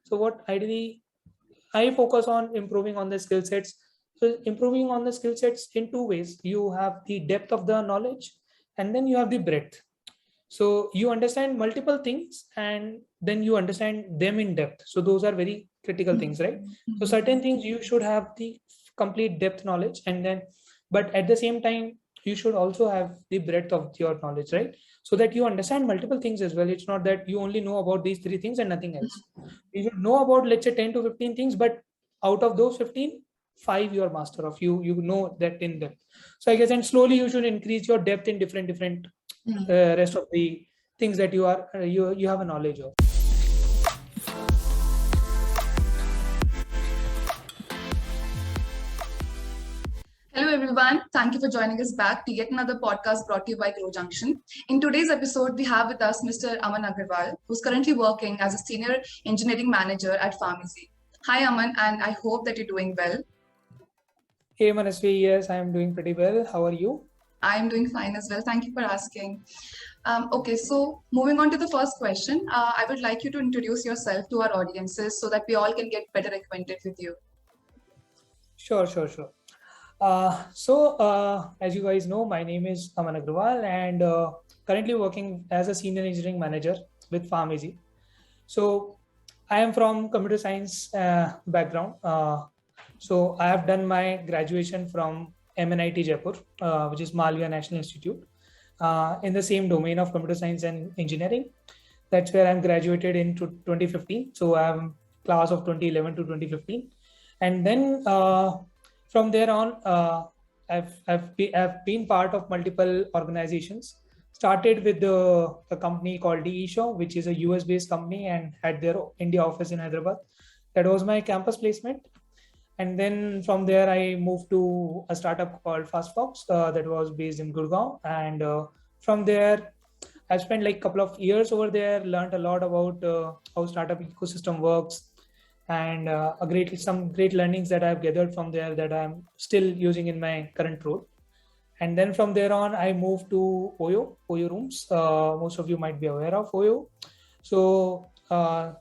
So what ideally I focus on improving on the skill sets. So improving on the skill sets in two ways. You have the depth of the knowledge and then you have the breadth. So you understand multiple things and then you understand them in depth. So those are very critical things, right? So certain things you should have the complete depth knowledge, and then, but at the same time, you should also have the breadth of your knowledge, right? So that you understand multiple things as well. It's not that you only know about these three things and nothing else. You should know about, let's say, 10 to 15 things, but out of those 15, five you're master of. You know that in depth. So I guess, and slowly you should increase your depth in different rest of the things that you are you have a knowledge of. Hello everyone, thank you for joining us back to yet another podcast brought to you by Grow Junction. In today's episode, we have with us Mr. Aman Agarwal, who's currently working as a senior engineering manager at PharmEasy. Hi Aman, and I hope that you're doing well. Hey Manasvi, yes, I am doing pretty well. How are you? I'm doing fine as well. Thank you for asking. Okay, so moving on to the first question, I would like you to introduce yourself to our audiences so that we all can get better acquainted with you. Sure. As you guys know, my name is Aman Agarwal and currently working as a senior engineering manager with PharmEasy. So I am from computer science background. So I have done my graduation from MNIT Jaipur, which is Malaviya National Institute, in the same domain of computer science and engineering. That's where I'm graduated in 2015. So I'm class of 2011 to 2015. And then from there on, I've been part of multiple organizations. Started with a company called DeShow, which is a US-based company and had their India office in Hyderabad. That was my campus placement. And then from there, I moved to a startup called FastFox that was based in Gurgaon. And from there, I spent like a couple of years over there, learned a lot about how startup ecosystem works, and some great learnings that I've gathered from there that I'm still using in my current role. And then from there on, I moved to Oyo Rooms. Most of you might be aware of Oyo. So Oyo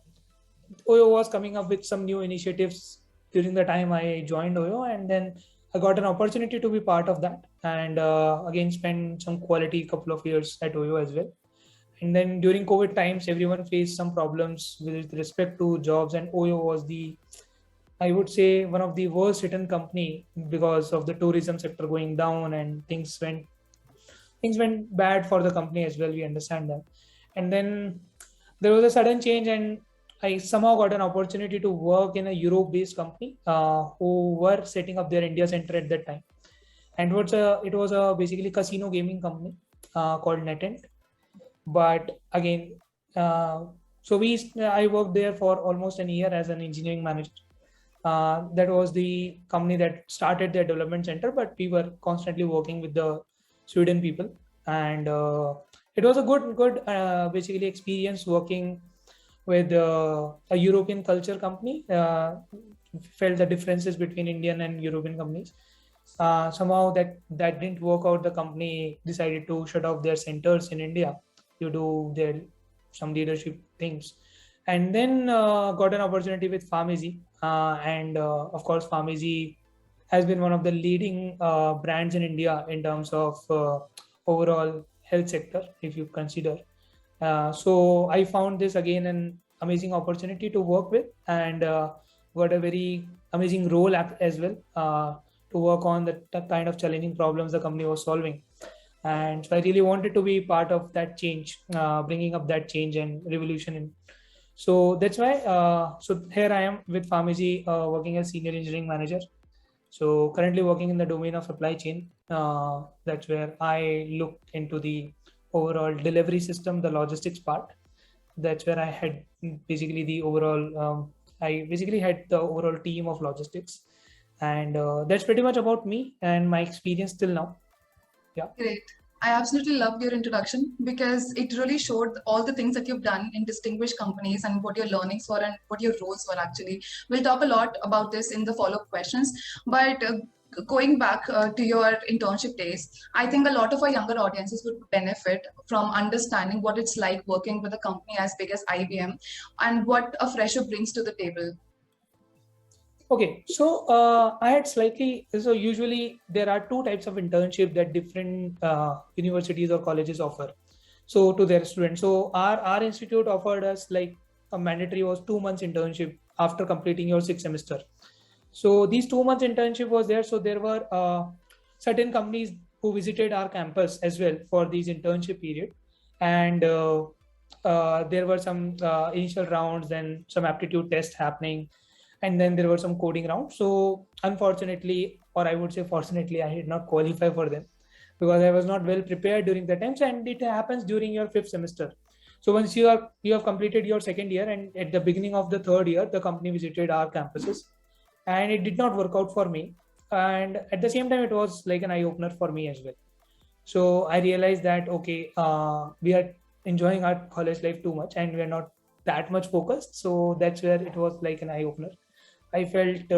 was coming up with some new initiatives during the time I joined Oyo, and then I got an opportunity to be part of that, and again spend some quality couple of years at Oyo as well. And then during COVID times, everyone faced some problems with respect to jobs, and Oyo was I would say, one of the worst hit company because of the tourism sector going down, and things went bad for the company as well. We understand that. And then there was a sudden change, and I somehow got an opportunity to work in a Europe-based company who were setting up their India center at that time. And it was a basically casino gaming company called NetEnt. But again, I worked there for almost a year as an engineering manager. That was the company that started their development center, but we were constantly working with the Sweden people, and it was a good basically experience working with a European culture company. Felt the differences between Indian and European companies. Somehow that didn't work out. The company decided to shut off their centers in India due to their some leadership things, and then got an opportunity with PharmEasy. And of course, PharmEasy has been one of the leading brands in India in terms of overall health sector, if you consider. So I found this again an amazing opportunity to work with, and got a very amazing role as well to work on the kind of challenging problems the company was solving. And so I really wanted to be part of that change, bringing up that change and revolution. So that's why. So here I am with PharmEasy, working as senior engineering manager. So currently working in the domain of supply chain. That's where I look into the overall delivery system, the logistics part. That's where I had basically the overall. I basically had the overall team of logistics, and that's pretty much about me and my experience till now. Yeah. Great. I absolutely loved your introduction because it really showed all the things that you've done in distinguished companies and what your learnings were and what your roles were actually. We'll talk a lot about this in the follow-up questions. But going back to your internship days, I think a lot of our younger audiences would benefit from understanding what it's like working with a company as big as IBM and what a fresher brings to the table. Okay, so I had slightly, so usually there are two types of internship that different universities or colleges offer. So to their students. So our institute offered us like a mandatory was 2 months internship after completing your sixth semester. So these 2 months internship was there. So there were certain companies who visited our campus as well for these internship period, and there were some initial rounds, then some aptitude tests happening, and then there were some coding rounds. So unfortunately, or I would say fortunately, I did not qualify for them because I was not well prepared during the times, and it happens during your fifth semester. So once you have completed your second year, and at the beginning of the third year, the company visited our campuses, and it did not work out for me. And at the same time, it was like an eye opener for me as well. So I realized that okay, we are enjoying our college life too much, and we are not that much focused. So that's where it was like an eye opener. I felt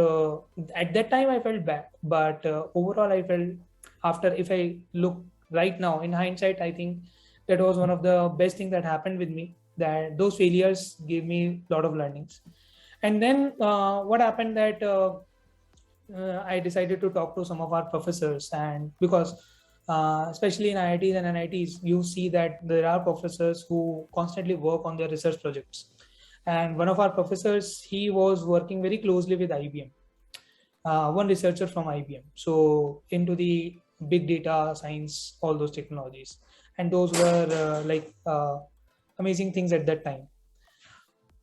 at that time I felt bad, but overall I felt after, if I look right now in hindsight, I think that was one of the best things that happened with me. That those failures gave me a lot of learnings. And then what happened that I decided to talk to some of our professors, and because especially in IITs and NITs, you see that there are professors who constantly work on their research projects. And one of our professors, he was working very closely with IBM, one researcher from IBM. So into the big data science, all those technologies, and those were amazing things at that time.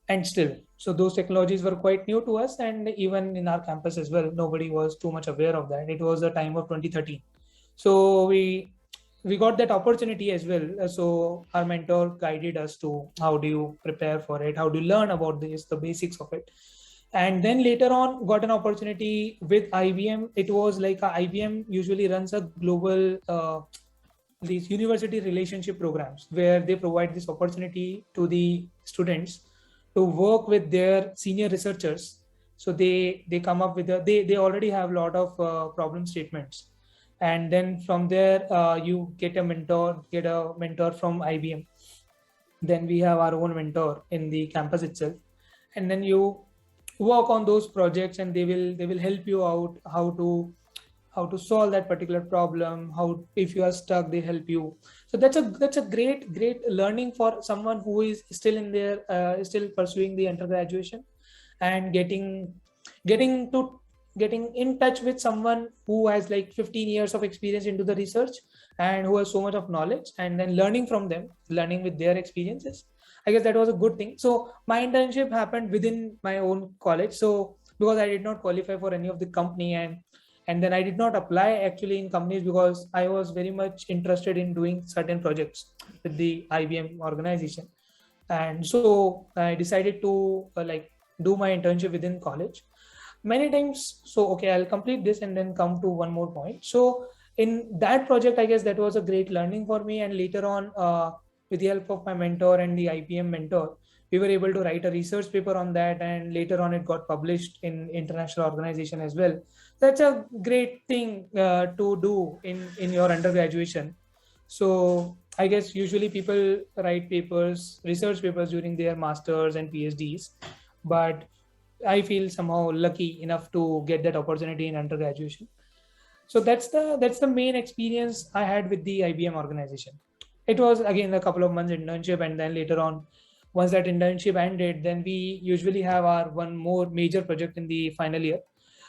And still, so those technologies were quite new to us, and even in our campus as well, nobody was too much aware of that. It was the time of 2013. So we got that opportunity as well. So our mentor guided us to how do you prepare for it, how do you learn about this, the basics of it. And then later on got an opportunity with IBM. It was like IBM usually runs a global these university relationship programs where they provide this opportunity to the students to work with their senior researchers. So they come up with they already have a lot of problem statements, and then from there you get a mentor from IBM. Then we have our own mentor in the campus itself, and then you work on those projects, and they will help you out how to solve that particular problem. How, if you are stuck, they help you. So that's a great learning for someone who is still in their still pursuing the undergraduation, and getting to getting in touch with someone who has like 15 years of experience into the research, and who has so much of knowledge, and then learning from them, learning with their experiences. I guess that was a good thing. So my internship happened within my own college. So because I did not qualify for any of the company, and then I did not apply actually in companies because I was very much interested in doing certain projects with the IBM organization. And so I decided to do my internship within college many times. So okay, I'll complete this and then come to one more point. So in that project, I guess that was a great learning for me. And later on, with the help of my mentor and the IBM mentor, we were able to write a research paper on that, and later on it got published in international organization as well. That's a great thing to do in your undergraduation. So I guess usually people write papers, research papers during their masters and PhDs, but I feel somehow lucky enough to get that opportunity in undergraduation. So that's the main experience I had with the IBM organization. It was again a couple of months internship, and then later on, once that internship ended, then we usually have our one more major project in the final year.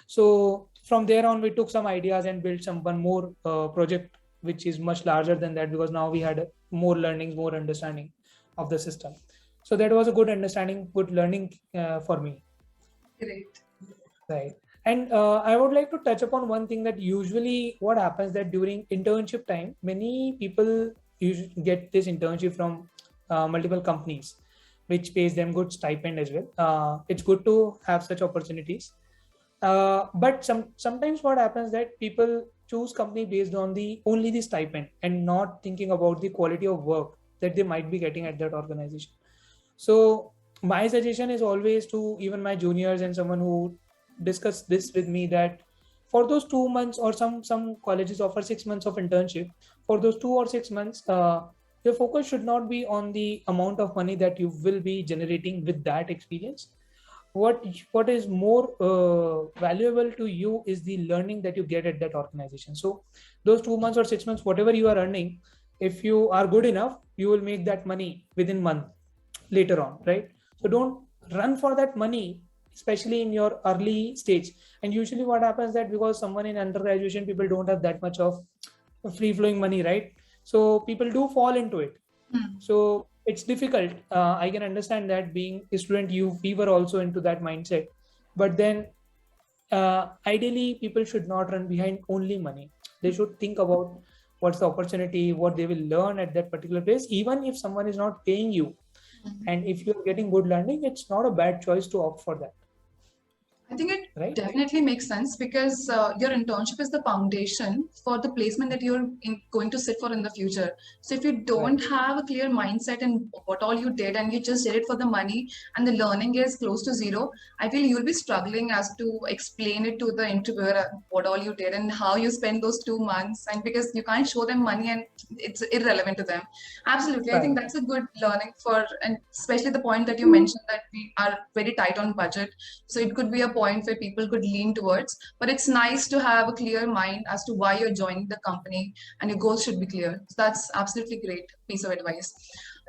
So from there on, we took some ideas and built some one more project which is much larger than that, because now we had more learnings, more understanding of the system. So that was a good understanding, good learning for me. Great. Right. And I would like to touch upon one thing, that usually what happens that during internship time, many people usually get this internship from multiple companies, which pays them good stipend as well. It's good to have such opportunities. But sometimes what happens that people choose company based on the only the stipend, and not thinking about the quality of work that they might be getting at that organization. So my suggestion is always to even my juniors and someone who discuss this with me, that for those 2 months, or some colleges offer 6 months of internship. For those 2 or 6 months, your focus should not be on the amount of money that you will be generating with that experience. What is more valuable to you is the learning that you get at that organization. So those 2 months or 6 months, whatever you are earning, if you are good enough, you will make that money within month later on, right? So don't run for that money, especially in your early stage. And usually what happens that because someone in undergraduation, people don't have that much of free flowing money, right? So people do fall into it. Hmm. So it's difficult. I can understand that being a student, we were also into that mindset. But then ideally people should not run behind only money. They should think about what's the opportunity, what they will learn at that particular place. Even if someone is not paying you, Hmm. and if you're getting good learning, it's not a bad choice to opt for that, I think it right? definitely makes sense because your internship is the foundation for the placement that you're going to sit for in the future. So if you don't Right. have a clear mindset in what all you did and you just did it for the money and the learning is close to zero, I feel you'll be struggling as to explain it to the interviewer what all you did and how you spent those 2 months. And because you can't show them money and it's irrelevant to them. Absolutely. I think Right. that's a good learning for, and especially the point that you mentioned that we are very tight on budget, so it could be a point where people could lean towards, but it's nice to have a clear mind as to why you're joining the company and your goals should be clear. So that's absolutely great piece of advice.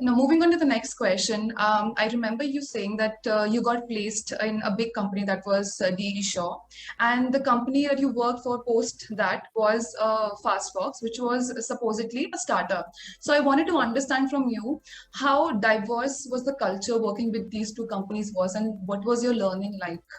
Now, moving on to the next question. I remember you saying that you got placed in a big company that was DE Shaw, and the company that you worked for post that was FastFox, which was supposedly a startup. So I wanted to understand from you how diverse was the culture working with these two companies was, and what was your learning like?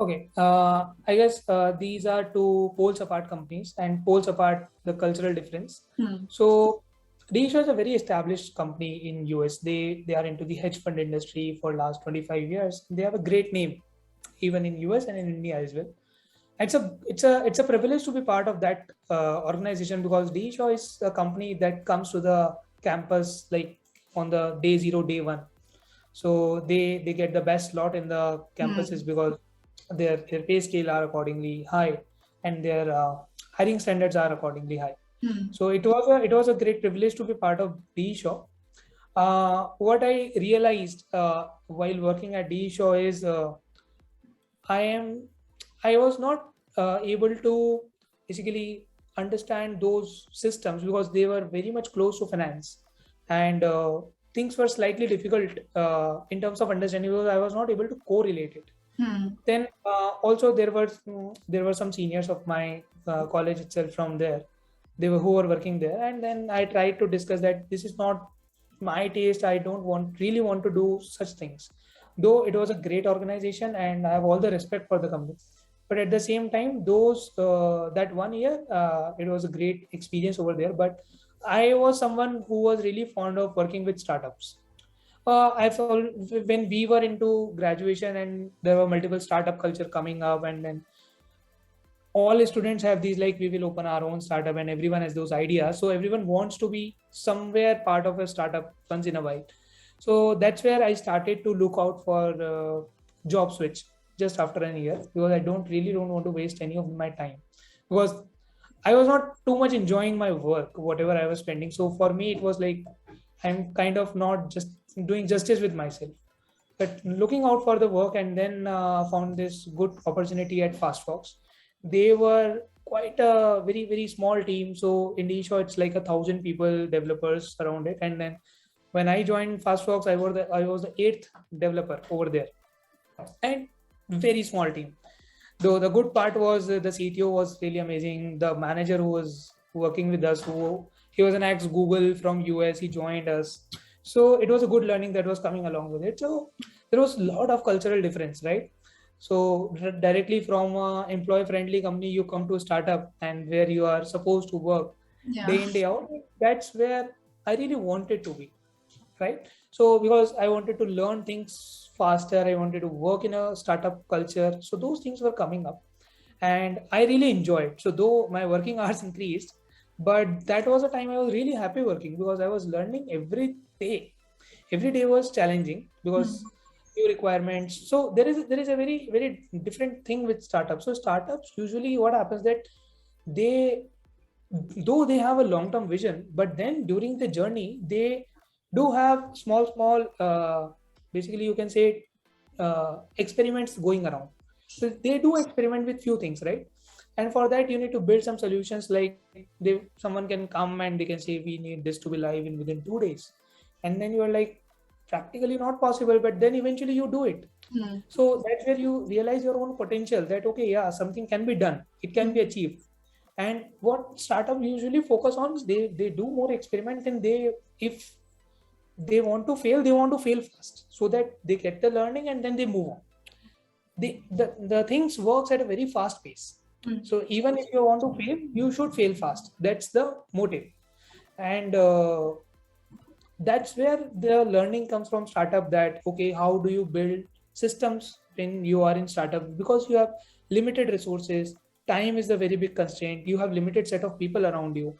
Okay. I guess these are two poles apart companies and poles apart the cultural difference. Hmm. So Dish is a very established company in US. They are into the hedge fund industry for last 25 years. They have a great name even in US and in India as well. It's a privilege to be part of that organization, because D Shaw is a company that comes to the campus like on the day zero, day one. So they get the best slot in the campuses Hmm. because their pay scale are accordingly high, and their hiring standards are accordingly high. Hmm. So it was a great privilege to be part of D Shaw. What I realized while working at D Shaw is I am I was not able to basically understand those systems because they were very much close to finance, and things were slightly difficult in terms of understanding because I was not able to correlate it. Hmm. Then also there were some seniors of my college itself from there. They were who were working there, and then I tried to discuss that this is not my taste. I don't really want to do such things. Though it was a great organization, and I have all the respect for the company, but at the same time, those that 1 year, it was a great experience over there. But I was someone who was really fond of working with startups. I felt when we were into graduation and there were multiple startup culture coming up, and then all students have these like we will open our own startup, and everyone has those ideas. So everyone wants to be somewhere part of a startup once in a while. So that's where I started to look out for job switch just after a year, because I don't want to waste any of my time, because I was not too much enjoying my work, whatever I was spending. So for me, it was like I'm kind of not just doing justice with myself, but looking out for the work. And then found this good opportunity at FastFox. They were quite a very very small team. So in Isha, it's like 1,000 people, developers around it. And then when I joined FastFox, I was the eighth developer over there, and very small team. Though the good part was the CTO was really amazing. The manager who was working with us, who he was an ex Google from US, he joined us. So it was a good learning that was coming along with it. So there was a lot of cultural difference, right? So directly from employee friendly company, you come to a startup and where you are supposed to work Yeah. day in day out. That's where I really wanted to be, right? So because I wanted to learn things faster, I wanted to work in a startup culture. So those things were coming up, and I really enjoyed. So though my working hours increased, but that was a time I was really happy working because I was learning every day. Every day was challenging because Hmm. new requirements. So there is a very different thing with startups. So startups usually what happens that they, though they have a long term vision, but then during the journey they do have small basically you can say experiments going around. So they do experiment with few things, right? And for that you need to build some solutions, like someone can come and they can say we need this to be live in within 2 days, and then you are like practically not possible, but then eventually you do it. So that's where you realize your own potential, that okay, yeah, something can be done, it can be achieved. And what startup usually focus on is they do more experiment, and they, if they want to fail, they want to fail fast so that they get the learning and then they move on. The things works at a very fast pace. So even if you want to fail, you should fail fast. That's the motive. And that's where the learning comes from startup, that okay, how do you build systems when you are in startup, because you have limited resources, time is the very big constraint, you have limited set of people around you.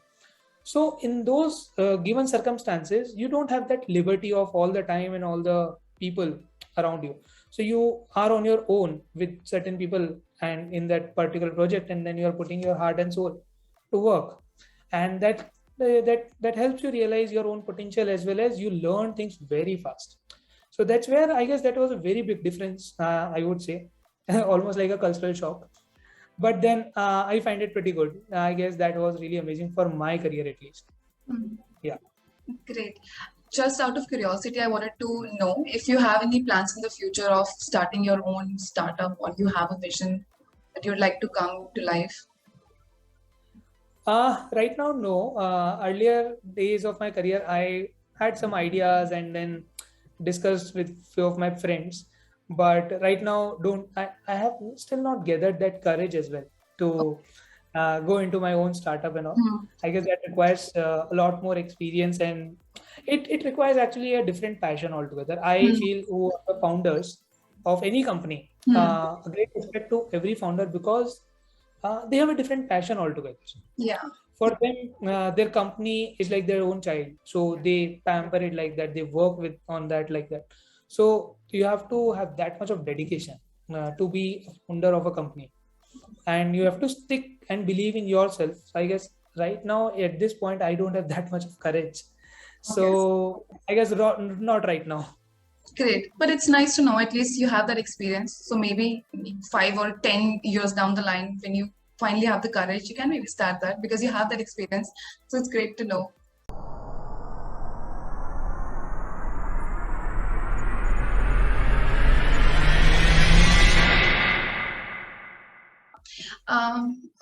So in those given circumstances, you don't have that liberty of all the time and all the people around you. So you are on your own with certain people and in that particular project, and then you are putting your heart and soul to work. And that helps you realize your own potential, as well as you learn things very fast. So that's where I guess that was a very big difference, I would say. Almost like a cultural shock, but then I find it pretty good. I guess that was really amazing for my career, at least. Yeah. Great. Just out of curiosity, I wanted to know if you have any plans in the future of starting your own startup, or you have a vision that you'd like to come to life. Right now, no. Earlier days of my career, I had some ideas and then discussed with few of my friends. But right now, don't I have still not gathered that courage as well to go into my own startup and all. I guess that requires a lot more experience, and it requires actually a different passion altogether. I feel who are the founders of any company, a great respect to every founder, because they have a different passion altogether. Yeah. For them, their company is like their own child, so they pamper it like that, they work with on that like that. So you have to have that much of dedication to be a founder of a company, and you have to stick and believe in yourself. So I guess right now at this point I don't have that much of courage, so I guess not right now. Great. But it's nice to know at least you have that experience. So maybe 5 or 10 years down the line, when you finally have the courage, you can maybe start that because you have that experience. So it's great to know.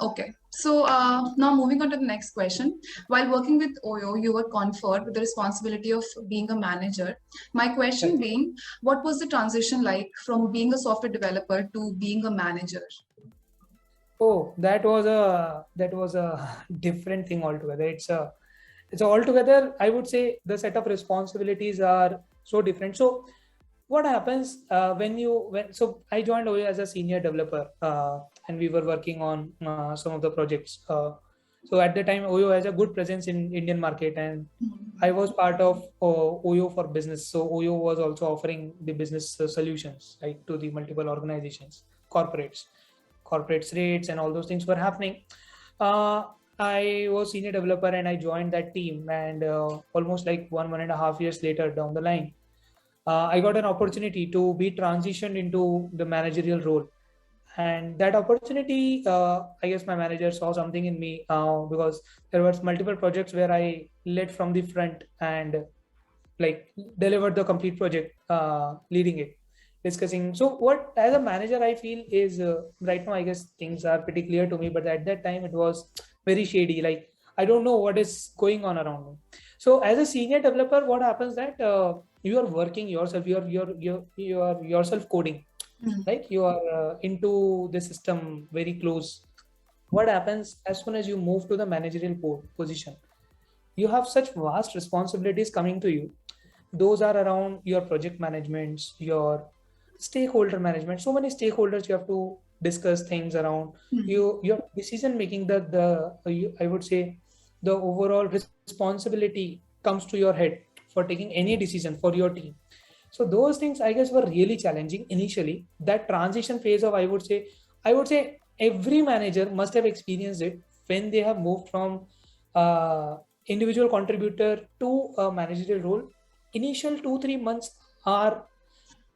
Okay, so now moving on to the next question. While working with OYO, you were conferred with the responsibility of being a manager. My question being, what was the transition like from being a software developer to being a manager? Oh, that was a different thing altogether. It's altogether, I would say the set of responsibilities are so different. So what happens so I joined OYO as a senior developer, and we were working on some of the projects. So at the time, OYO has a good presence in Indian market, and I was part of OYO for business. So OYO was also offering the business solutions, right, to the multiple organizations, corporates rates and all those things were happening. I was senior developer and I joined that team, and almost like 1.5 years later down the line, I got an opportunity to be transitioned into the managerial role. And that opportunity, I guess my manager saw something in me, because there was multiple projects where I led from the front and like delivered the complete project, leading it, discussing. So what as a manager I feel is, right now I guess things are pretty clear to me, but at that time it was very shady. Like I don't know what is going on around me. So as a senior developer, what happens that you are working yourself, you are yourself coding, like you are into the system very close. What happens as soon as you move to the managerial position, you have such vast responsibilities coming to you. Those are around your project management, your stakeholder management, so many stakeholders you have to discuss things around. Your decision making, I would say the overall responsibility comes to your head for taking any decision for your team. So those things, I guess, were really challenging initially. That transition phase of, I would say every manager must have experienced it when they have moved from uh, individual contributor to a managerial role. Initial 2-3 months are,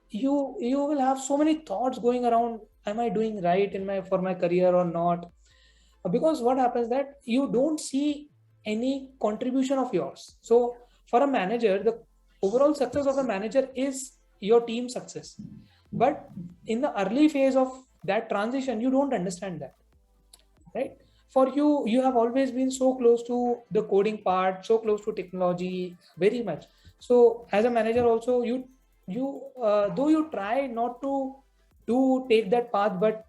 you will have so many thoughts going around. Am I doing right in my for my career or not? Because what happens that you don't see any contribution of yours. So for a manager, the overall success of a manager is your team success. But in the early phase of that transition, you don't understand that, right? For you have always been so close to the coding part, so close to technology, very much. So as a manager also, you though you try not to take that path, but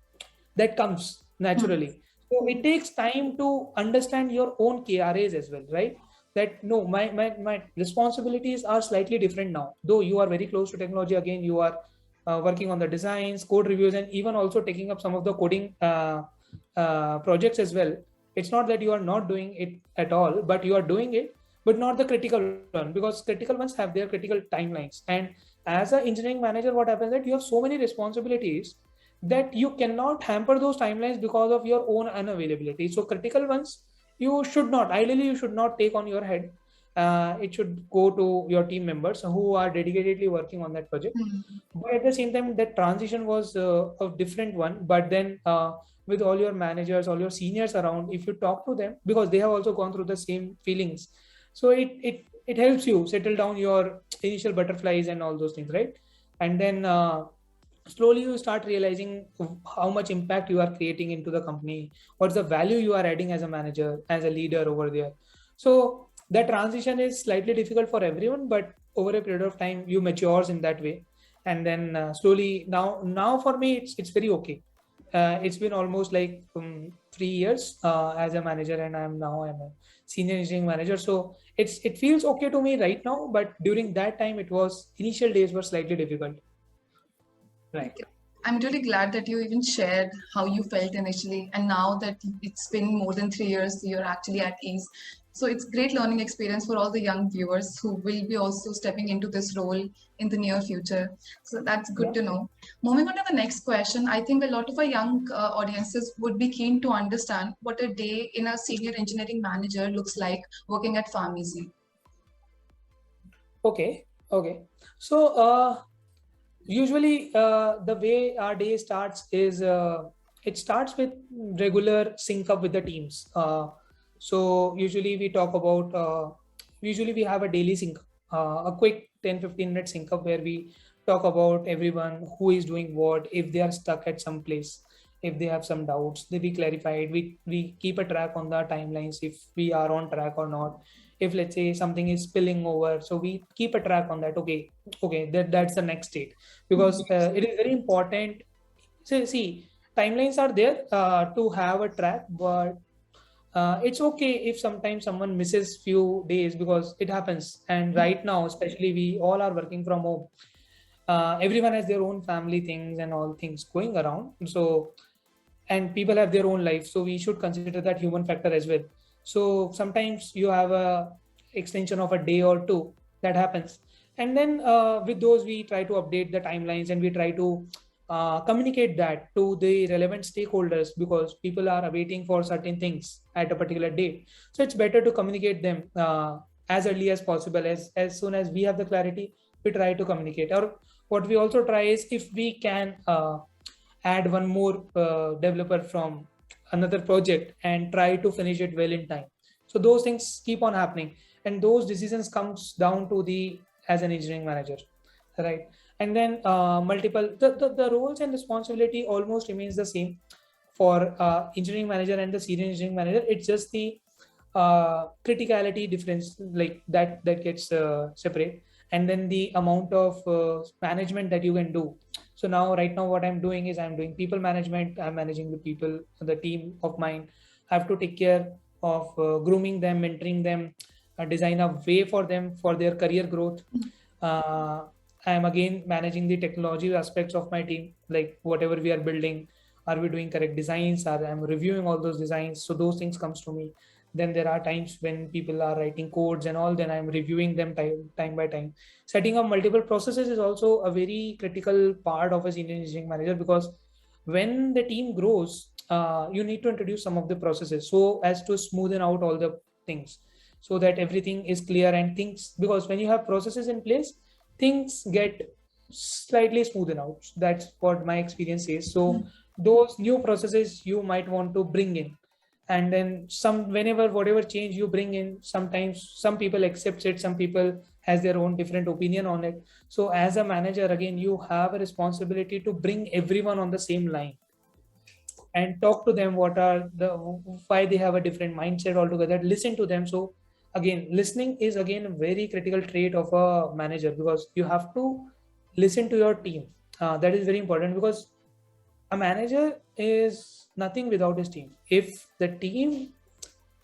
that comes Hmm. naturally. So it takes time to understand your own KRAs as well, right? That no, my responsibilities are slightly different now. Though you are very close to technology, again you are working on the designs, code reviews, and even also taking up some of the coding projects as well. It's not that you are not doing it at all, but you are doing it, but not the critical one, because critical ones have their critical timelines. And as an engineering manager, what happens that you have so many responsibilities that you cannot hamper those timelines because of your own unavailability. So critical ones, you should not, ideally you should not take on your head. It should go to your team members who are dedicatedly working on that project. Hmm. But at the same time, that transition was a different one. But then with all your managers, all your seniors around, if you talk to them, because they have also gone through the same feelings, so it helps you settle down your initial butterflies and all those things, right? And then slowly you start realizing how much impact you are creating into the company, what's the value you are adding as a manager, as a leader over there. So that transition is slightly difficult for everyone, but over a period of time you matures in that way. And then slowly, now for me it's very okay. It's been almost like 3 years as a manager, and I'm a senior engineering manager. So it feels okay to me right now, but during that time, it was initial days were slightly difficult, right? Okay. I'm really glad that you even shared how you felt initially, and now that it's been more than 3 years, you're actually at ease. So it's great learning experience for all the young viewers who will be also stepping into this role in the near future. So that's good Yeah. to know. Moving on to the next question, I think a lot of our young audiences would be keen to understand what a day in a senior engineering manager looks like working at PharmEasy. Okay. Okay. So usually the way our day starts is it starts with regular sync up with the teams. So usually we have a daily sync, a quick 10-15 minute sync up where we talk about everyone who is doing what, if they are stuck at some place, if they have some doubts, they be clarified. We keep a track on the timelines, if we are on track or not. If let's say something is spilling over, so we keep a track on that. Okay, that's the next state, because it is very important. So see, timelines are there to have a track, but it's okay if sometimes someone misses few days, because it happens. And right now, especially, we all are working from home. Everyone has their own family things and all things going around. So, and people have their own life, so we should consider that human factor as well. So sometimes you have a extension of a day or two, that happens. And then with those, we try to update the timelines, and we try to communicate that to the relevant stakeholders, because people are awaiting for certain things at a particular date. So it's better to communicate them as early as possible. As soon as we have the clarity, we try to communicate. Or what we also try is, if we can add one more developer from another project and try to finish it well in time. So those things keep on happening, and those decisions comes down to the as an engineering manager, right? And then multiple the roles and responsibility almost remains the same for engineering manager and the senior engineering manager. It's just the criticality difference, like that gets separate. And then the amount of management that you can do. So now, right now, what I'm doing is I'm doing people management. I'm managing the people, the team of mine. I have to take care of grooming them, mentoring them, design a way for them for their career growth. uh, I am again managing the technology aspects of my team, like whatever we are building, are we doing correct designs? I'm reviewing all those designs, so those things comes to me. Then there are times when people are writing codes and all, then I'm reviewing them time by time. Setting up multiple processes is also a very critical part of a senior engineering manager, because when the team grows, you need to introduce some of the processes so as to smoothen out all the things, so that everything is clear and things, because when you have processes in place, things get slightly smoothen out. That's what my experience is. So those new processes you might want to bring in, and then some, whenever whatever change you bring in, sometimes some people accept it, some people has their own different opinion on it. So as a manager, again, you have a responsibility to bring everyone on the same line and talk to them what are the, why they have a different mindset altogether, listen to them. So again, listening is again a very critical trait of a manager, because you have to listen to your team. That is very important, because a manager is nothing without his team. If the team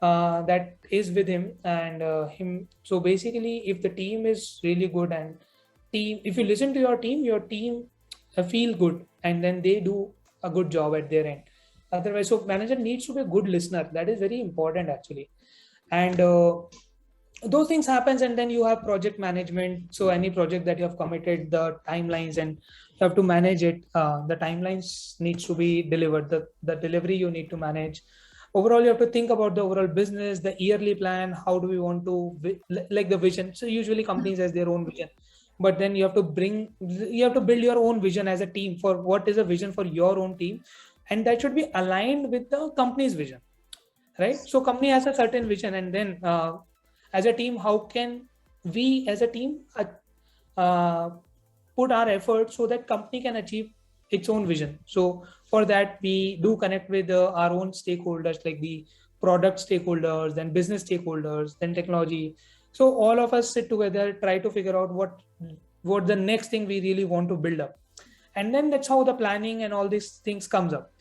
that is with him and him, so basically if the team is really good, and team, if you listen to your team feel good, and then they do a good job at their end. Otherwise, so manager needs to be a good listener. That is very important actually. And those things happens, and then you have project management. So any project that you have committed, the timelines, and you have to manage it. The timelines needs to be delivered, the delivery you need to manage. Overall, you have to think about the overall business, the yearly plan, how do we want to like the vision. So usually companies has their own vision, but then you have to build your own vision as a team for what is a vision for your own team, and that should be aligned with the company's vision, right? So company has a certain vision, and then as a team, how can we as a team uh, put our effort so that company can achieve its own vision. So for that, we do connect with our own stakeholders, like the product stakeholders, then business stakeholders, then technology. So all of us sit together, try to figure out what the next thing we really want to build up, and then that's how the planning and all these things comes up.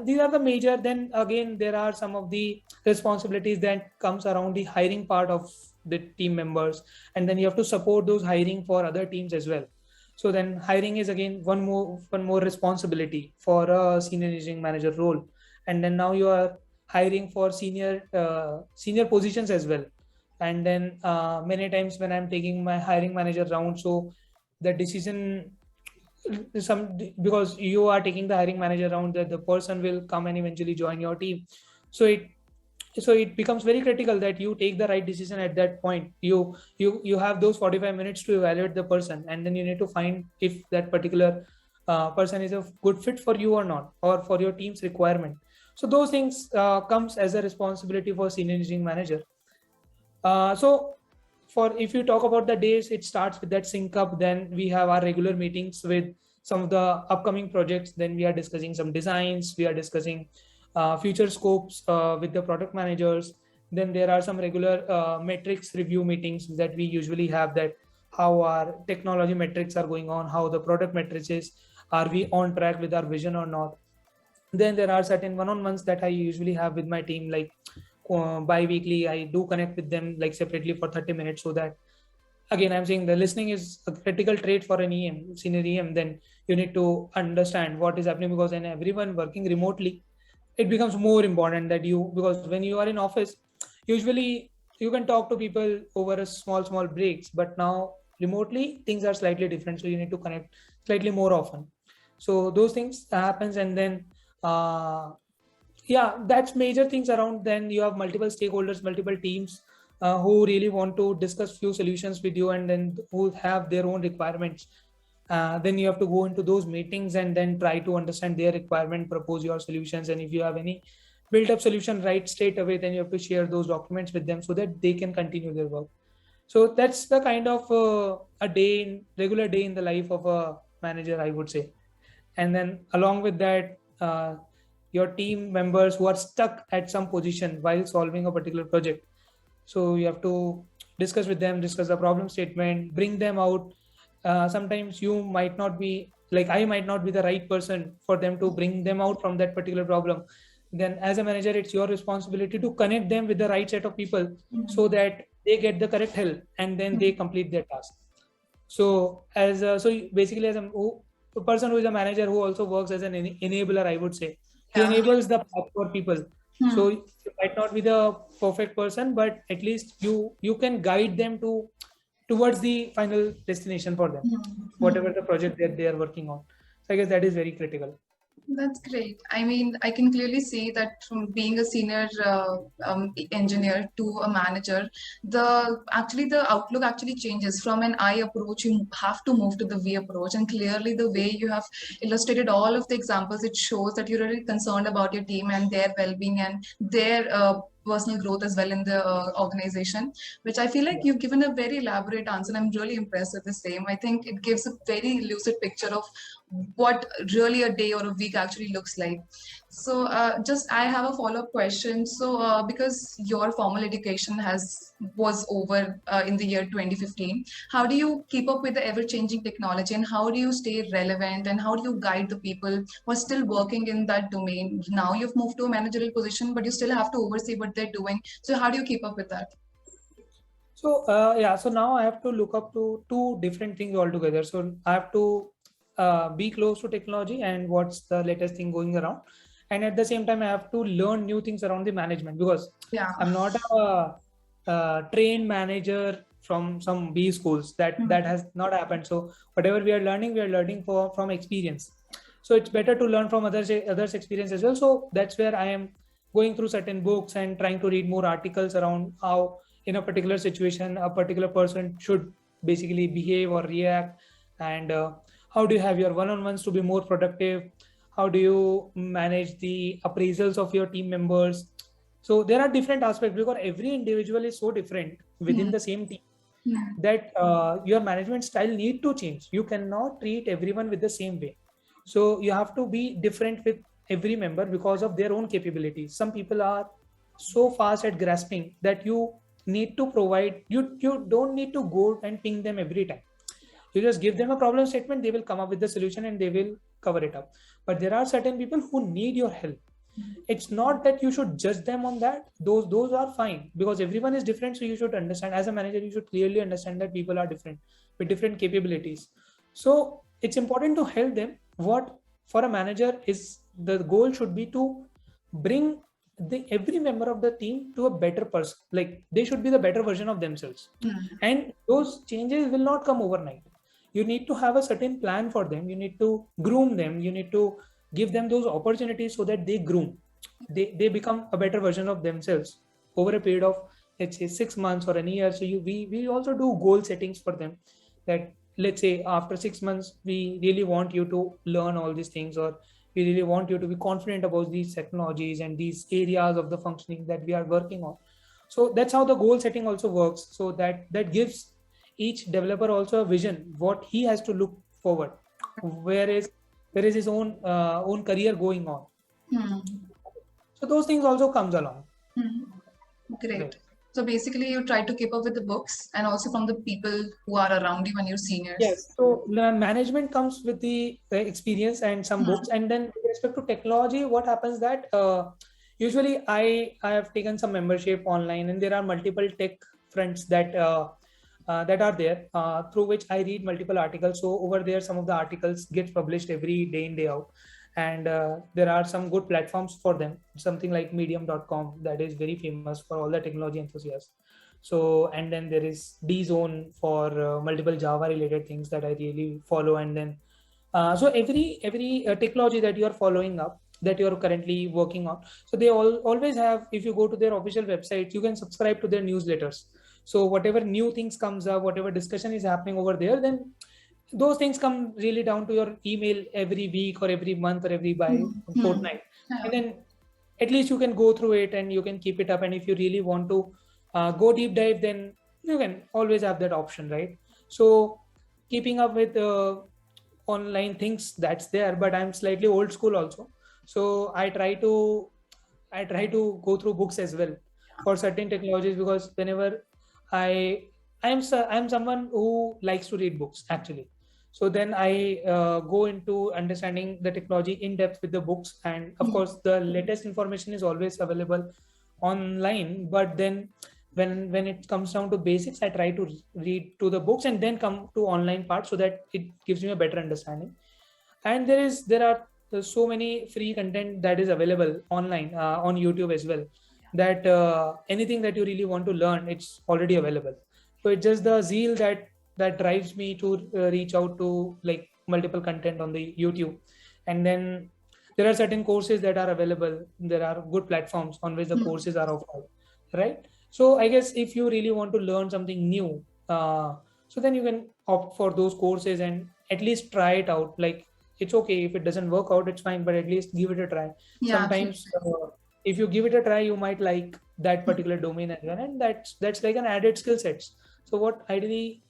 These are the major. Then again, there are some of the responsibilities that comes around the hiring part of the team members, and then you have to support those hiring for other teams as well. So then hiring is again one more responsibility for a senior engineering manager role. And then now you are hiring for senior positions as well. And then many times when I'm taking my hiring manager round, so the decision, some, because you are taking the hiring manager around, that the person will come and eventually join your team. So it becomes very critical that you take the right decision at that point. You have those 45 minutes to evaluate the person, and then you need to find if that particular person is a good fit for you or not, or for your team's requirement. So those things comes as a responsibility for senior engineering manager. So for, if you talk about the days, it starts with that sync up. Then we have our regular meetings with some of the upcoming projects. Then we are discussing some designs, we are discussing future scopes with the product managers. Then there are some regular metrics review meetings that we usually have, that how our technology metrics are going on, how the product metrics is, are we on track with our vision or not. Then there are certain one-on-ones that I usually have with my team, like bi-weekly. I do connect with them like separately for 30 minutes, so that, again, I'm saying the listening is a critical trait for an EM, senior EM. Then you need to understand what is happening, because then everyone working remotely, it becomes more important that you, because when you are in office, usually you can talk to people over a small breaks, but now remotely things are slightly different, so you need to connect slightly more often. So those things happens, and then uh, yeah, that's major things around. Then you have multiple stakeholders, multiple teams who really want to discuss few solutions with you, and then who have their own requirements. Then you have to go into those meetings and then try to understand their requirement, propose your solutions, and if you have any built up solution right straight away, then you have to share those documents with them so that they can continue their work. So that's the kind of a day in regular day in the life of a manager, I would say. And then along with that, your team members who are stuck at some position while solving a particular project, so you have to discuss with them, discuss the problem statement, bring them out. Sometimes you might not be, like, I might not be the right person for them to bring them out from that particular problem. Then as a manager, it's your responsibility to connect them with the right set of people, so that they get the correct help and then they complete their task. So basically, as a person who is a manager who also works as an enabler, I would say, he Yeah. enables the path for people So Hmm. you might not be the perfect person, but at least you can guide them towards the final destination for them, Hmm. whatever Hmm. the project that they are working on. So I guess that is very critical. That's great. I mean, I can clearly see that from being a senior engineer to a manager, the outlook actually changes. From an I approach, you have to move to the V approach. And clearly, the way you have illustrated all of the examples, it shows that you're really concerned about your team and their well-being and their personal growth as well in the organization. Which I feel like Yeah. you've given a very elaborate answer. And I'm really impressed with the same. I think it gives a very lucid picture of what really a day or a week actually looks like. So, just I have a follow-up question. So, because your formal education was over in the year 2015, how do you keep up with the ever-changing technology, and how do you stay relevant, and how do you guide the people who are still working in that domain? Now you've moved to a managerial position, but you still have to oversee what they're doing. So, how do you keep up with that? So yeah, so now I have to look up to two different things altogether. So I have to be close to technology and what's the latest thing going around, and at the same time I have to learn new things around the management, because Yeah. I'm not a trained manager from some B schools. That has not happened. So whatever we are learning from experience. So it's better to learn from others experience as well. So that's where I am going through certain books and trying to read more articles around how in a particular situation a particular person should basically behave or react, and how do you have your one-on-ones to be more productive, how do you manage the appraisals of your team members. So there are different aspects, because every individual is so different within Hmm. the same team, Hmm. that your management style need to change. You cannot treat everyone with the same way. So you have to be different with every member because of their own capabilities. Some people are so fast at grasping that you need to provide, you don't need to go and ping them every time. You just give them a problem statement, they will come up with the solution and they will cover it up. But there are certain people who need your help. It's not that you should judge them on that. Those are fine, because everyone is different. So you should understand, as a manager you should clearly understand that people are different with different capabilities. So it's important to help them. What for a manager is the goal should be to bring the every member of the team to a better person, like they should be the better version of themselves. Hmm. And those changes will not come overnight. You need to have a certain plan for them, you need to groom them, you need to give them those opportunities so that they groom, they become a better version of themselves over a period of, let's say, 6 months or a year. So we also do goal settings for them, that let's say after 6 months we really want you to learn all these things, or we really want you to be confident about these technologies and these areas of the functioning that we are working on. So that's how the goal setting also works, so that gives each developer also a vision what he has to look forward, where is his own career going on. Hmm. So those things also comes along. Hmm. Right. Great. So basically, you try to keep up with the books and also from the people who are around you and your seniors. Yes. So the management comes with the experience and some Hmm. books, and then with respect to technology, what happens that usually I have taken some membership online, and there are multiple tech fronts that are there, through which I read multiple articles. So over there, some of the articles get published every day in day out, and there are some good platforms for them. Something like Medium.com, that is very famous for all the technology enthusiasts. So, and then there is D-Zone for multiple Java related things that I really follow. And then so every technology that you are following up, that you are currently working on, so they always have, if you go to their official website, you can subscribe to their newsletters. So whatever new things comes up, whatever discussion is happening over there, then those things come really down to your email every week or every month or every by Hmm. Hmm. fortnight. Yeah. And then at least you can go through it and you can keep it up. And if you really want to go deep dive, then you can always have that option, right? So keeping up with online things, that's there, but I'm slightly old school also. So I try to go through books as well for certain technologies, because whenever I I'm someone who likes to read books actually. So then I go into understanding the technology in depth with the books, and of Hmm. course the latest information is always available online. But then when it comes down to basics, I try to read to the books and then come to online part, so that it gives me a better understanding. And there are there's so many free content that is available online on YouTube as well, that anything that you really want to learn, it's already available. So it's just the zeal that drives me to reach out to like multiple content on the YouTube. And then there are certain courses that are available. There are good platforms on which the Hmm. courses are offered, right? So I guess if you really want to learn something new, so then you can opt for those courses and at least try it out. Like, it's okay if it doesn't work out, it's fine, but at least give it a try. Yeah, absolutely. Sometimes if you give it a try, you might like that particular domain as well, and that's like an added skill sets. So what ideally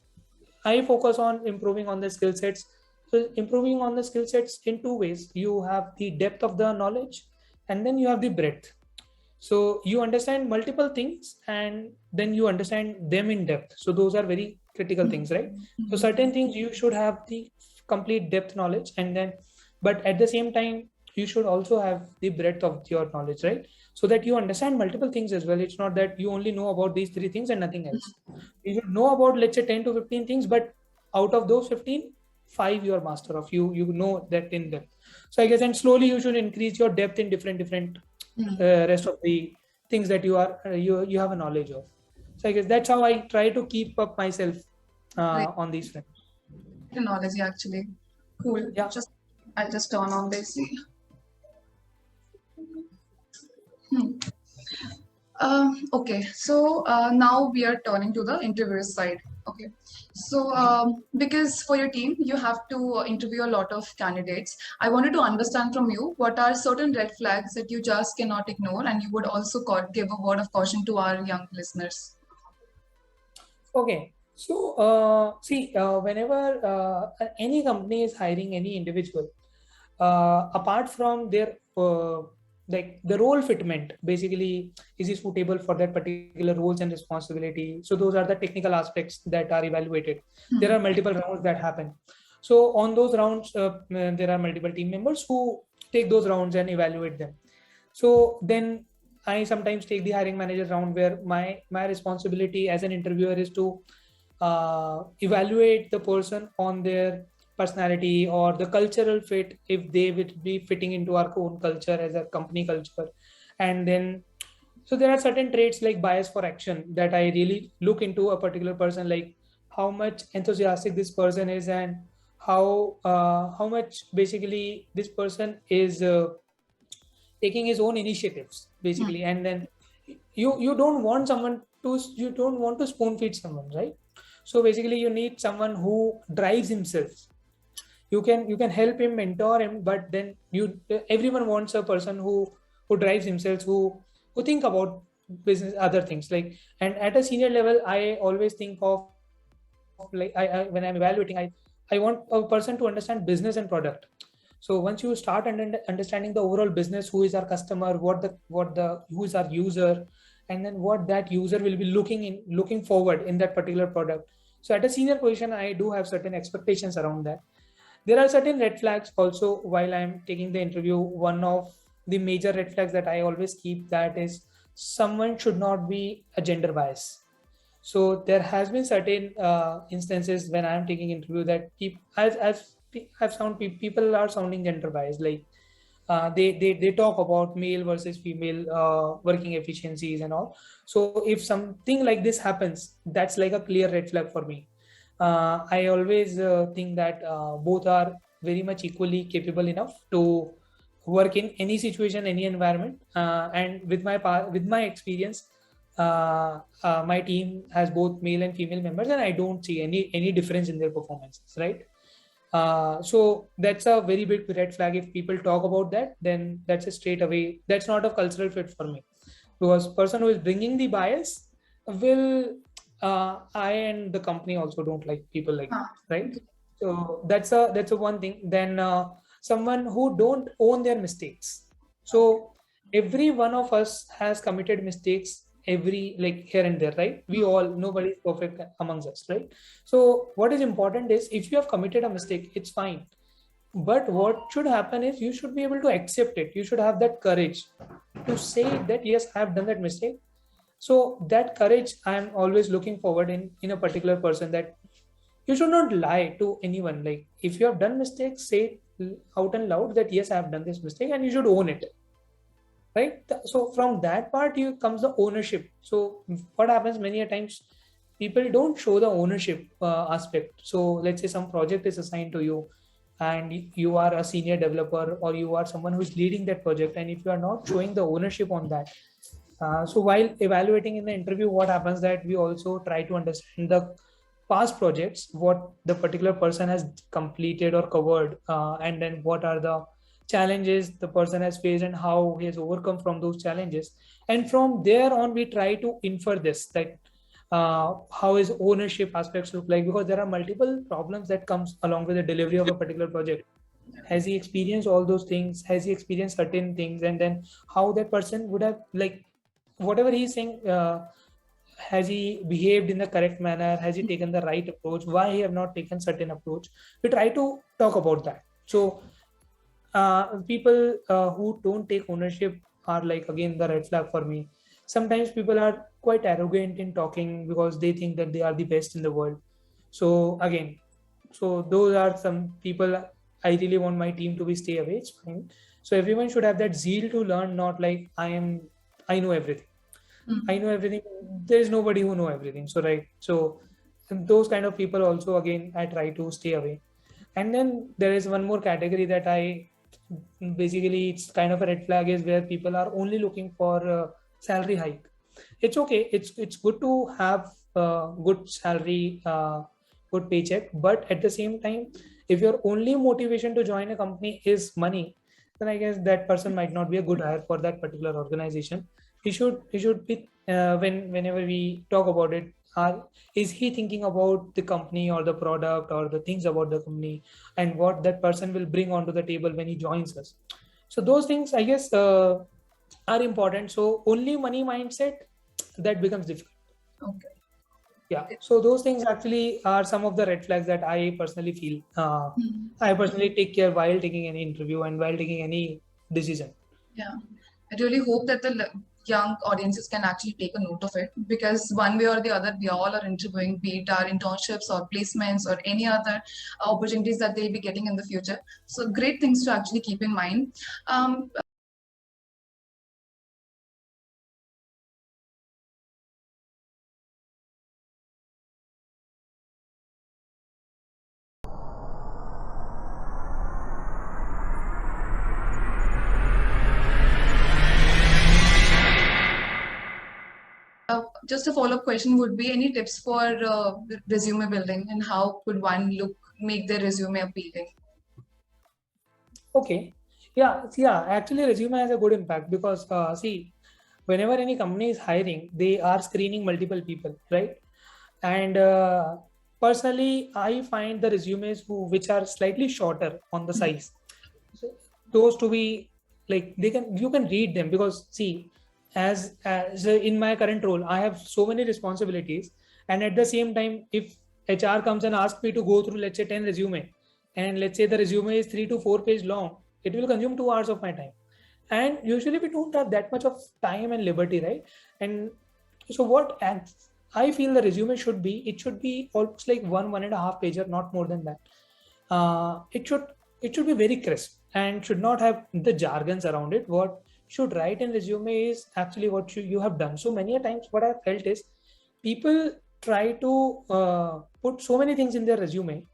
I focus on improving on the skill sets. So improving on the skill sets in two ways: you have the depth of the knowledge, and then you have the breadth. So you understand multiple things and then you understand them in depth. So those are very critical things, right? So Mhm. certain things you should have the complete depth knowledge, and then but at the same time you should also have the breadth of your knowledge, right? So that you understand multiple things as well. It's not that you only know about these three things and nothing else. You should know about, let's say, 10 to 15 things, but out of those 15, five you are master of. You know that in depth. So I guess, and slowly you should increase your depth in different Mhm. rest of the things that you have a knowledge of. So I guess that's how I try to keep up myself Great on these fronts. technology, actually. Cool. Yeah. Just I'll just turn on this. Hmm. Okay, so now we are turning to the interviewer side. Okay, so because for your team, you have to interview a lot of candidates. I wanted to understand from you what are certain red flags that you just cannot ignore, and you would also give a word of caution to our young listeners. Okay. So see, whenever any company is hiring any individual, apart from their like the role fitment, basically, is he suitable for that particular roles and responsibility? So those are the technical aspects that are evaluated. There Hmm. are multiple rounds that happen. So on those rounds, there are multiple team members who take those rounds and evaluate them. So then I sometimes take the hiring manager round, where my responsibility as an interviewer is to evaluate the person on their personality or the cultural fit, if they would be fitting into our own culture as a company culture. And then, so there are certain traits like bias for action that I really look into a particular person, like how much enthusiastic this person is, and how much basically this person is taking his own initiatives, Hmm. basically. And then you don't want someone to, you don't want to spoon feed someone, right? So basically you need someone who drives himself. You can help him, mentor him, but then you, everyone wants a person who drives himself, who think about business, other things, like. And at a senior level, I always think of, like, I when I'm evaluating, I want a person to understand business and product. So once you start understanding the overall business, who is our customer, what the who is our user, and then what that user will be looking forward in that particular product. So at a senior position, I do have certain expectations around that. There are certain red flags also while I'm taking the interview. One of the major red flags that I always keep, that is, someone should not be a gender bias. So there has been certain instances when I'm taking interview that I've found people are sounding gender biased. Like they talk about male versus female working efficiencies and all. So if something like this happens, that's like a clear red flag for me. I always think that both are very much equally capable enough to work in any situation, any environment. And with my experience, my team has both male and female members, and I don't see any difference in their performances, right? So that's a very big red flag. If people talk about that, then that's a straight away, that's not a cultural fit for me. Because person who is bringing the bias will, I and the company also don't like people like Ah, that, right? okay. So that's a one thing. Then someone who don't own their mistakes. So every one of us has committed mistakes, every, like, here and there, right? We all, nobody is perfect amongst us, right? So what is important is, if you have committed a mistake, it's fine. But what should happen is, you should be able to accept it. You should have that courage to say that, yes, I have done that mistake. So that courage I am always looking forward in a particular person, that you should not lie to anyone. Like, if you have done mistakes, say it out and loud that yes, I have done this mistake, and you should own it, right? So from that part you comes the ownership. So what happens many a times, people don't show the ownership aspect. So let's say some project is assigned to you, and you are a senior developer, or you are someone who is leading that project, and if you are not showing the ownership on that, so while evaluating in the interview, what happens that we also try to understand the past projects, what the particular person has completed or covered, and then what are the challenges the person has faced and how he has overcome from those challenges. And from there on, we try to infer this, that how his ownership aspects look like, because there are multiple problems that comes along with the delivery of a particular project. Has he experienced all those things? Has he experienced certain things? And then how that person would have, like, whatever he's saying, has he behaved in the correct manner? Has he taken the right approach? Why he have not taken certain approach? We try to talk about that. So people who don't take ownership are, like, again, the red flag for me. Sometimes people are quite arrogant in talking because they think that they are the best in the world. So again, so those are some people I really want my team to be stay away. It's fine. So everyone should have that zeal to learn, not like I know everything. I know everything. There is nobody who know everything. So right. So those kind of people also, again, I try to stay away. And then there is one more category that I basically, it's kind of a red flag, is where people are only looking for a salary hike. It's okay. It's good to have good salary, good paycheck, but at the same time, if your only motivation to join a company is money, then I guess that person might not be a good hire for that particular organization. He should be, whenever we talk about it, is he thinking about the company or the product or the things about the company, and what that person will bring onto the table when he joins us. So those things, I guess, are important. So only money mindset, that becomes difficult. Okay. Yeah. So those things actually are some of the red flags that I personally feel. I personally take care while taking any interview and while taking any decision. Yeah, I really hope that the young audiences can actually take a note of it, because one way or the other, we all are interviewing, be it our internships or placements or any other opportunities that they'll be getting in the future. So great things to actually keep in mind. Just a follow-up question would be, any tips for resume building, and how could one make their resume appealing? Okay. Yeah. Actually, resume has a good impact because, see, whenever any company is hiring, they are screening multiple people, right? And personally, I find the resumes which are slightly shorter on the size, those to be, like, you can read them, because see, as in my current role, I have so many responsibilities, and at the same time, if HR comes and asks me to go through, let's say, 10 resume, and let's say the resume is 3 to 4 page long, it will consume 2 hours of my time, and usually we don't have that much of time and liberty, right? And so I feel the resume should be, it should be almost like 1.5 pager, not more than that. It should be very crisp and should not have the jargons around it. What should write in resume is actually what you have done. So many a times what I felt is, people try to put so many things in their resume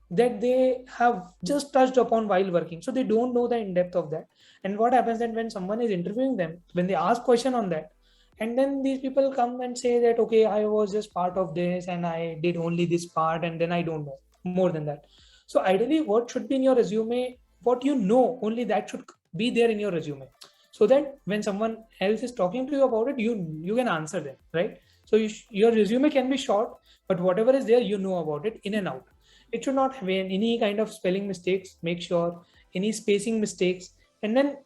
that they have just touched upon while working, so they don't know the in-depth of that. And what happens then, when someone is interviewing them, when they ask question on that, and then these people come and say that, okay, I was just part of this and I did only this part, and then I don't know more than that. So ideally, what should be in your resume, what you know, only that should be there in your resume, so that when someone else is talking to you about it, you can answer them, right? So your resume can be short, but whatever is there, you know about it in and out. It should not have any kind of spelling mistakes. Make sure any spacing mistakes. And then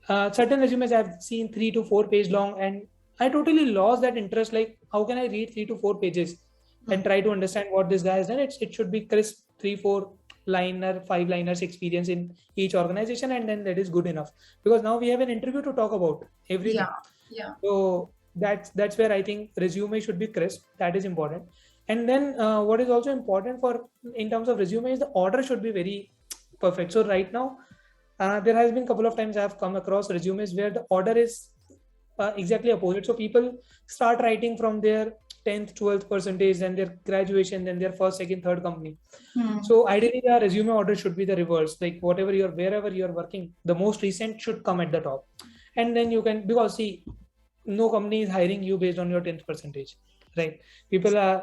certain resumes I've seen 3 to 4 page long, and I totally lost that interest. Like, how can I read 3 to 4 pages and try to understand what this guy has done? It should be crisp, 3 4 liner 5 liners experience in each organization, and then that is good enough, because now we have an interview to talk about everything. Yeah. So that's where I think resume should be crisp. That is important. And then what is also important for, in terms of resume, is the order should be very Perfect. So right now, there has been a couple of times I have come across resumes where the order is exactly opposite. So people start writing from their 10th, 12th percentage, then their graduation, then their first, second, third company. So ideally, the resume order should be the reverse. Like wherever you're working, the most recent should come at the top, and then you can, because see, no company is hiring you based on your 10th percentage, right?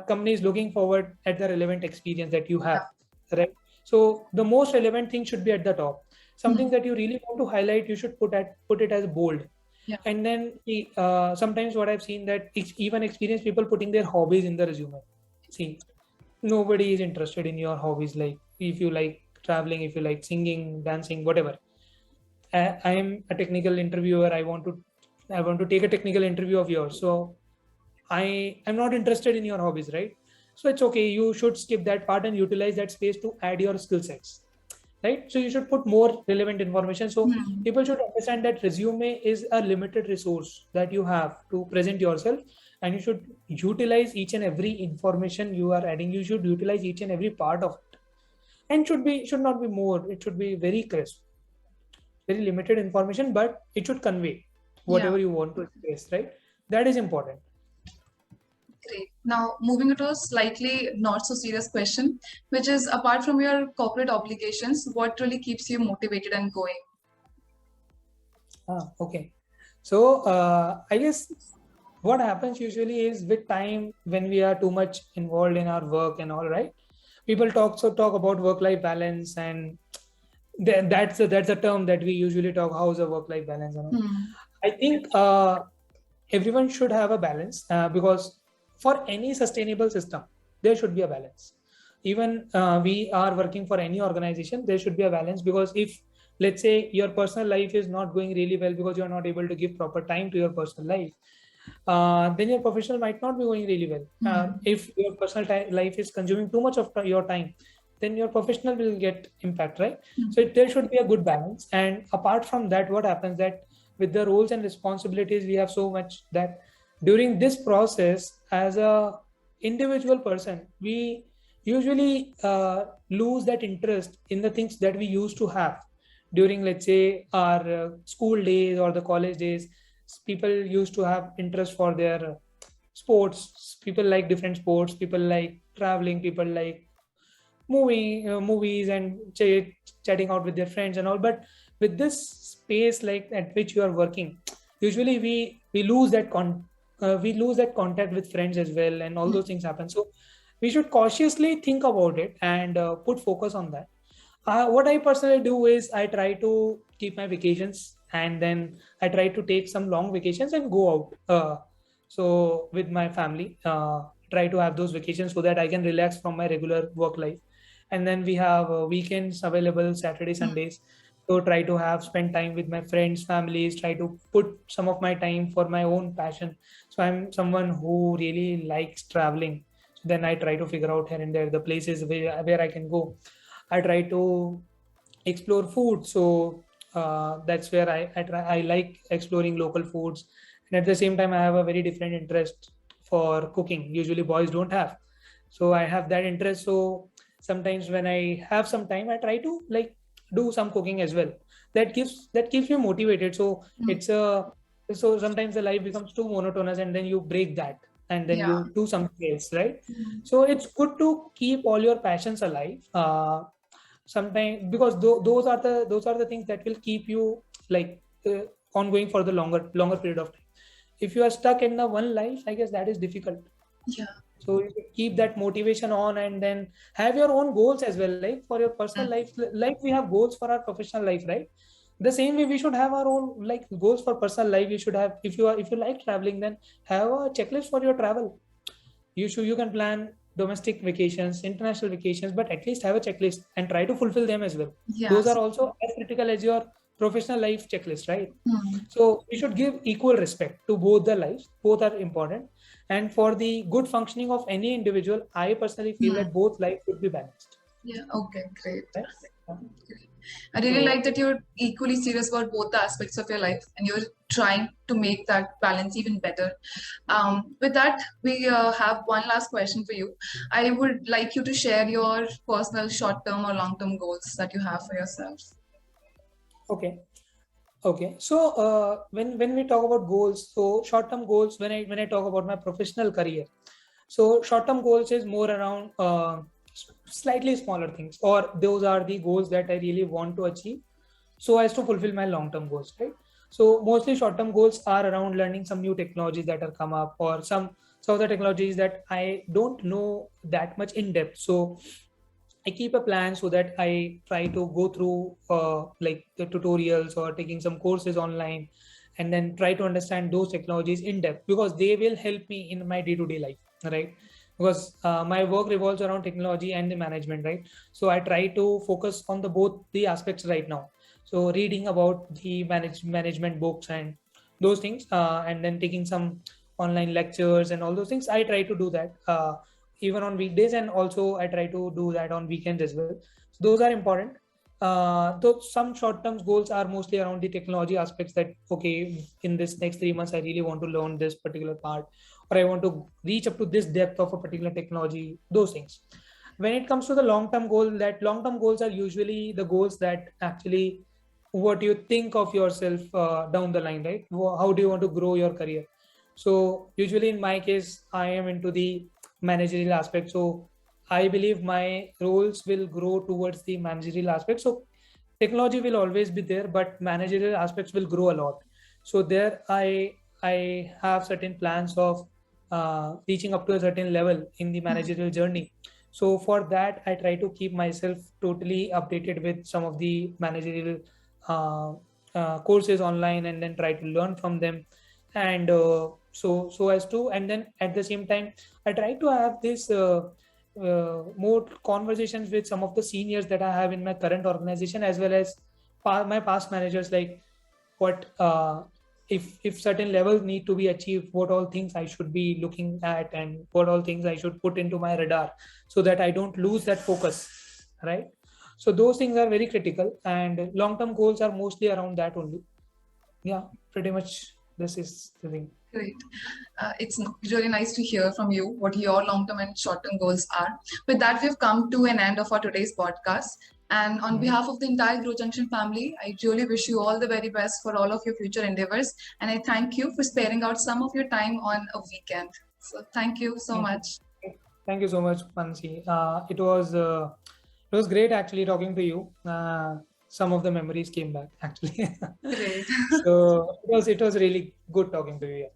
Company is looking forward at the relevant experience that you have, right? So the most relevant thing should be at the top. Something that you really want to highlight, you should put it as bold. Yeah. And then sometimes what I've seen that even experienced people putting their hobbies in the resume. See, nobody is interested in your hobbies. Like if you like traveling, if you like singing, dancing, whatever. I am a technical interviewer. I want to take a technical interview of yours. So I'm not interested in your hobbies, right? So it's okay. You should skip that part and utilize that space to add your skill sets, right? So you should put more relevant information. So people should understand that resume is a limited resource that you have to present yourself, and you should utilize each and every information you are adding. You should utilize each and every part of it, and should not be more. It should be very crisp, very limited information, but it should convey whatever you want to express, right? That is important. Great. Now, moving to a slightly not so serious question, which is apart from your corporate obligations, what really keeps you motivated and going? Okay. So I guess what happens usually is with time, when we are too much involved in our work and all, right? People talk about work-life balance, and that's a term that we usually talk. How's a work-life balance? And all. I think everyone should have a balance because for any sustainable system, there should be a balance. Even we are working for any organization, there should be a balance, because if, let's say, your personal life is not going really well because you're not able to give proper time to your personal life, then your professional might not be going really well. If your personal life is consuming too much of your time, then your professional will get impact, right? So there should be a good balance. And apart from that, what happens that with the roles and responsibilities, we have so much that during this process, as a individual person, we usually lose that interest in the things that we used to have during, let's say, our school days or the college days. People used to have interest for their sports. People like different sports. People like traveling. People like movies and chatting out with their friends and all. But with this space like at which you are working, usually we lose that contact with friends as well, and all those things happen. So we should cautiously think about it and put focus on that. What I personally do is I try to keep my vacations, and then I try to take some long vacations and go out. So with my family, try to have those vacations so that I can relax from my regular work life. And then we have weekends available, Saturday, Sundays. So try to spend time with my friends, families, try to put some of my time for my own passion. So I'm someone who really likes traveling. So then I try to figure out here and there the places where I can go. I try to explore food. So that's where I like exploring local foods. And at the same time, I have a very different interest for cooking. Usually boys don't have. So I have that interest. So sometimes when I have some time, I try to like do some cooking as well. That keeps me motivated. So so sometimes the life becomes too monotonous, and then you break that, and then you do something else, right? So it's good to keep all your passions alive. Sometimes, because those are the things that will keep you like ongoing for the longer period of time. If you are stuck in the one life, I guess that is difficult. So you keep that motivation on, and then have your own goals as well. Like for your personal life, like we have goals for our professional life, right? The same way we should have our own like goals for personal life. You should have, if you like traveling, then have a checklist for your travel. You can plan domestic vacations, international vacations, but at least have a checklist and try to fulfill them as well. Those are also as critical as your professional life checklist, right? So we should give equal respect to both the lives. Both are important. And for the good functioning of any individual, I personally feel that both lives should be balanced. Okay, great. Right? I really So like that you're equally serious about both the aspects of your life and you're trying to make that balance even better. With that, we have one last question for you. I would like you to share your personal short term or long term goals that you have for yourself. okay. Okay, so when we talk about goals, so short term goals, when I talk about my professional career, so short term goals is more around slightly smaller things, or those are the goals that I really want to achieve, so as to fulfill my long term goals, right? So mostly short term goals are around learning some new technologies that are come up, or some of the technologies that I don't know that much in depth. So I keep a plan so that I try to go through like the tutorials or taking some courses online, and then try to understand those technologies in depth, because they will help me in my day-to-day life, right? Because my work revolves around technology and the management, right? So I try to focus on the both the aspects right now. So reading about the management books and those things, and then taking some online lectures and all those things. I try to do that. Even on weekdays, and also I try to do that on weekends as well. So those are important. Though some short-term goals are mostly around the technology aspects, that okay, in this next 3 months I really want to learn this particular part, or I want to reach up to this depth of a particular technology, those things. When it comes to the long-term goal, that long-term goals are usually the goals that actually what you think of yourself down the line, right? How do you want to grow your career? So usually in my case, I am into the managerial aspect. So I believe my roles will grow towards the managerial aspect. So technology will always be there, but managerial aspects will grow a lot. So there I have certain plans of reaching up to a certain level in the managerial journey. So for that, I try to keep myself totally updated with some of the managerial uh, courses online, and then try to learn from them. And so as to, and then at the same time, I try to have this more conversations with some of the seniors that I have in my current organization, as well as my past managers, like what if certain levels need to be achieved, what all things I should be looking at, and what all things I should put into my radar, so that I don't lose that focus, right? So those things are very critical, and long term goals are mostly around that only. Yeah, pretty much this is the thing. Great. It's really nice to hear from you what your long term and short term goals are. With that, we've come to an end of our today's podcast. And on Mhm. behalf of the entire Grow Junction family, I really wish you all the very best for all of your future endeavors. And I thank you for sparing out some of your time on a weekend. So thank you so Thank you. much. Thank you so much, Pansi. It was great actually talking to you. Some of the memories came back actually. Great. So it was really good talking to you.